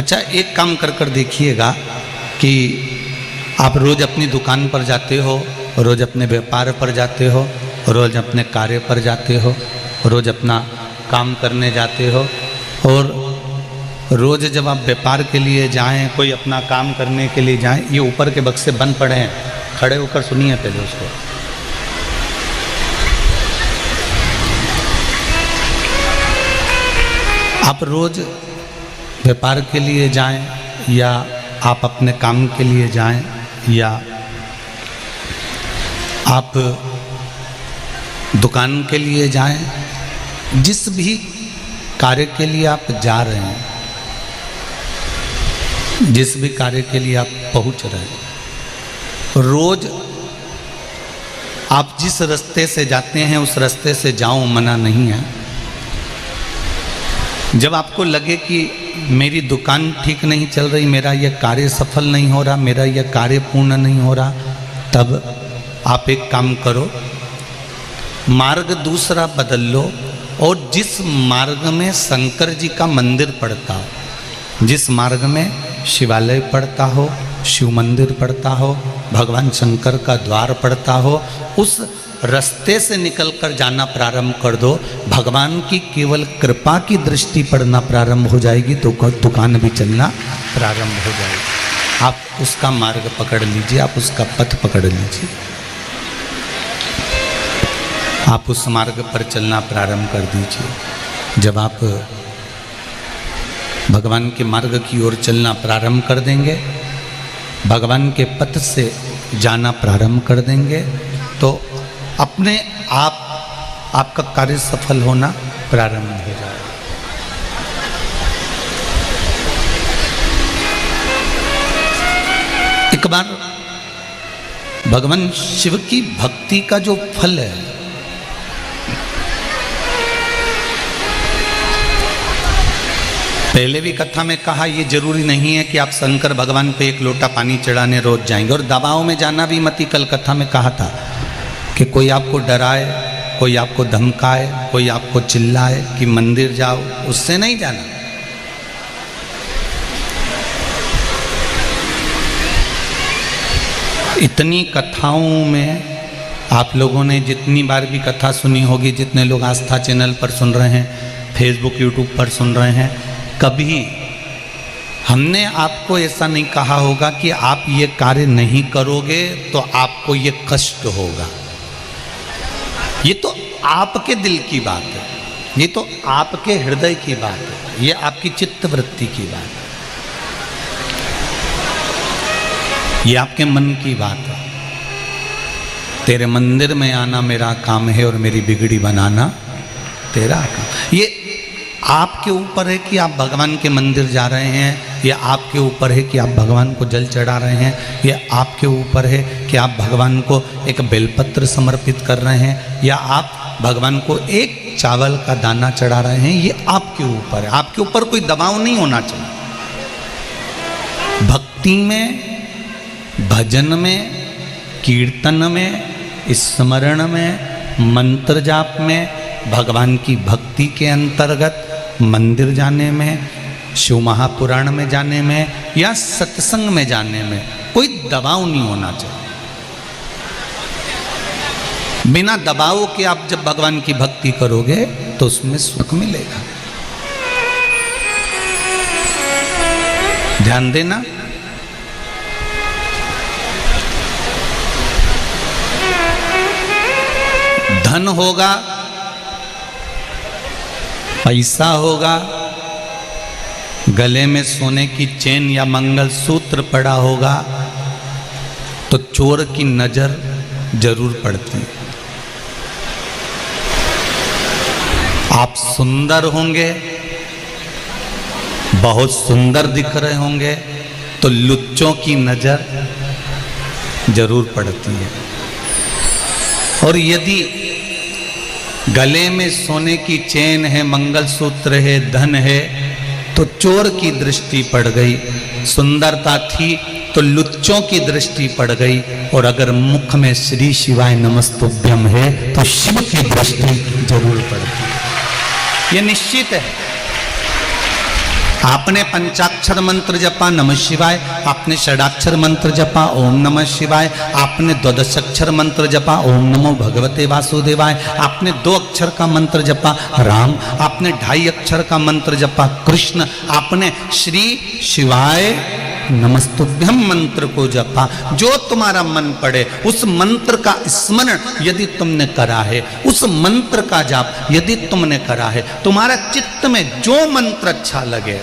अच्छा, एक काम कर देखिएगा कि आप रोज़ अपनी दुकान पर जाते हो, रोज़ अपने व्यापार पर जाते हो, रोज़ अपने कार्य पर जाते हो, रोज़ अपना काम करने जाते हो, और रोज़ जब आप व्यापार के लिए जाएं, कोई अपना काम करने के लिए जाएं, ये ऊपर के बक्से बंद पड़े हैं, खड़े होकर सुनिए पहले उसको। आप रोज़ व्यापार के लिए जाएं या आप अपने काम के लिए जाएं या आप दुकान के लिए जाएं, जिस भी कार्य के लिए आप जा रहे हैं, जिस भी कार्य के लिए आप पहुंच रहे हैं, रोज आप जिस रास्ते से जाते हैं उस रास्ते से जाओ, मना नहीं है। जब आपको लगे कि मेरी दुकान ठीक नहीं चल रही, मेरा यह कार्य सफल नहीं हो रहा, मेरा यह कार्य पूर्ण नहीं हो रहा, तब आप एक काम करो, मार्ग दूसरा बदल लो, और जिस मार्ग में शंकर जी का मंदिर पड़ता हो, जिस मार्ग में शिवालय पड़ता हो, शिव मंदिर पड़ता हो, भगवान शंकर का द्वार पड़ता हो, उस रास्ते से निकलकर जाना प्रारंभ कर दो। भगवान की केवल कृपा की दृष्टि पड़ना प्रारंभ हो जाएगी तो दुकान भी चलना प्रारंभ हो जाएगी। आप उसका मार्ग पकड़ लीजिए, आप उसका पथ पकड़ लीजिए, आप उस मार्ग पर चलना प्रारंभ कर दीजिए। जब आप भगवान के मार्ग की ओर चलना प्रारंभ कर देंगे, भगवान के पथ से जाना प्रारंभ कर देंगे, तो अपने आप आपका कार्य सफल होना प्रारंभ हो जाएगा। एक बार भगवान शिव की भक्ति का जो फल है, पहले भी कथा में कहा, ये जरूरी नहीं है कि आप शंकर भगवान पे एक लोटा पानी चढ़ाने रोज जाएंगे, और दबाव में जाना भी मत ही। कल कथा में कहा था कि कोई आपको डराए, कोई आपको धमकाए, कोई आपको चिल्लाए कि मंदिर जाओ, उससे नहीं जाना। इतनी कथाओं में आप लोगों ने जितनी बार भी कथा सुनी होगी, जितने लोग आस्था चैनल पर सुन रहे हैं, फेसबुक यूट्यूब पर सुन रहे हैं, कभी हमने आपको ऐसा नहीं कहा होगा कि आप ये कार्य नहीं करोगे तो आपको ये कष्ट होगा। ये तो आपके दिल की बात है, ये तो आपके हृदय की बात है, ये आपकी चित्त वृत्ति की बात है, ये आपके मन की बात है। तेरे मंदिर में आना मेरा काम है और मेरी बिगड़ी बनाना तेरा काम। ये आपके ऊपर है कि आप भगवान के मंदिर जा रहे हैं, या आपके ऊपर है कि आप भगवान को जल चढ़ा रहे हैं, या आपके ऊपर है कि आप भगवान को एक बेलपत्र समर्पित कर रहे हैं, या आप भगवान को एक चावल का दाना चढ़ा रहे हैं। ये आपके ऊपर है, आपके ऊपर कोई दबाव नहीं होना चाहिए। भक्ति में, भजन में, कीर्तन में, स्मरण में, मंत्र जाप में, भगवान की भक्ति के अंतर्गत मंदिर जाने में, शिव महापुराण में जाने में, या सत्संग में जाने में कोई दबाव नहीं होना चाहिए। बिना दबाव के आप जब भगवान की भक्ति करोगे तो उसमें सुख मिलेगा। ध्यान देना, धन होगा, पैसा होगा, गले में सोने की चेन या मंगलसूत्र पड़ा होगा, तो चोर की नजर जरूर पड़ती है। आप सुंदर होंगे, बहुत सुंदर दिख रहे होंगे, तो लुच्चों की नजर जरूर पड़ती है। और यदि गले में सोने की चेन है, मंगलसूत्र है, धन है, तो चोर की दृष्टि पड़ गई। सुंदरता थी तो लुच्चों की दृष्टि पड़ गई, और अगर मुख में श्री शिवाय नमस्तुभ्यम है तो शिव की दृष्टि जरूर पड़ती है। यह निश्चित है। आपने पंचाक्षर मंत्र जपा नमः शिवाय, आपने षडाक्षर मंत्र जपा ओम नमः शिवाय, आपने द्वादशाक्षर मंत्र जपा ओम नमो भगवते वासुदेवाय, आपने 2 अक्षर का मंत्र जपा राम, आपने 2.5 अक्षर का मंत्र जपा कृष्ण, आपने श्री शिवाय नमस्तुभ्यम मंत्र को जपा। जो तुम्हारा मन पड़े उस मंत्र का स्मरण यदि तुमने करा है, उस मंत्र का जाप यदि तुमने करा है, तुम्हारा चित्त में जो मंत्र अच्छा लगे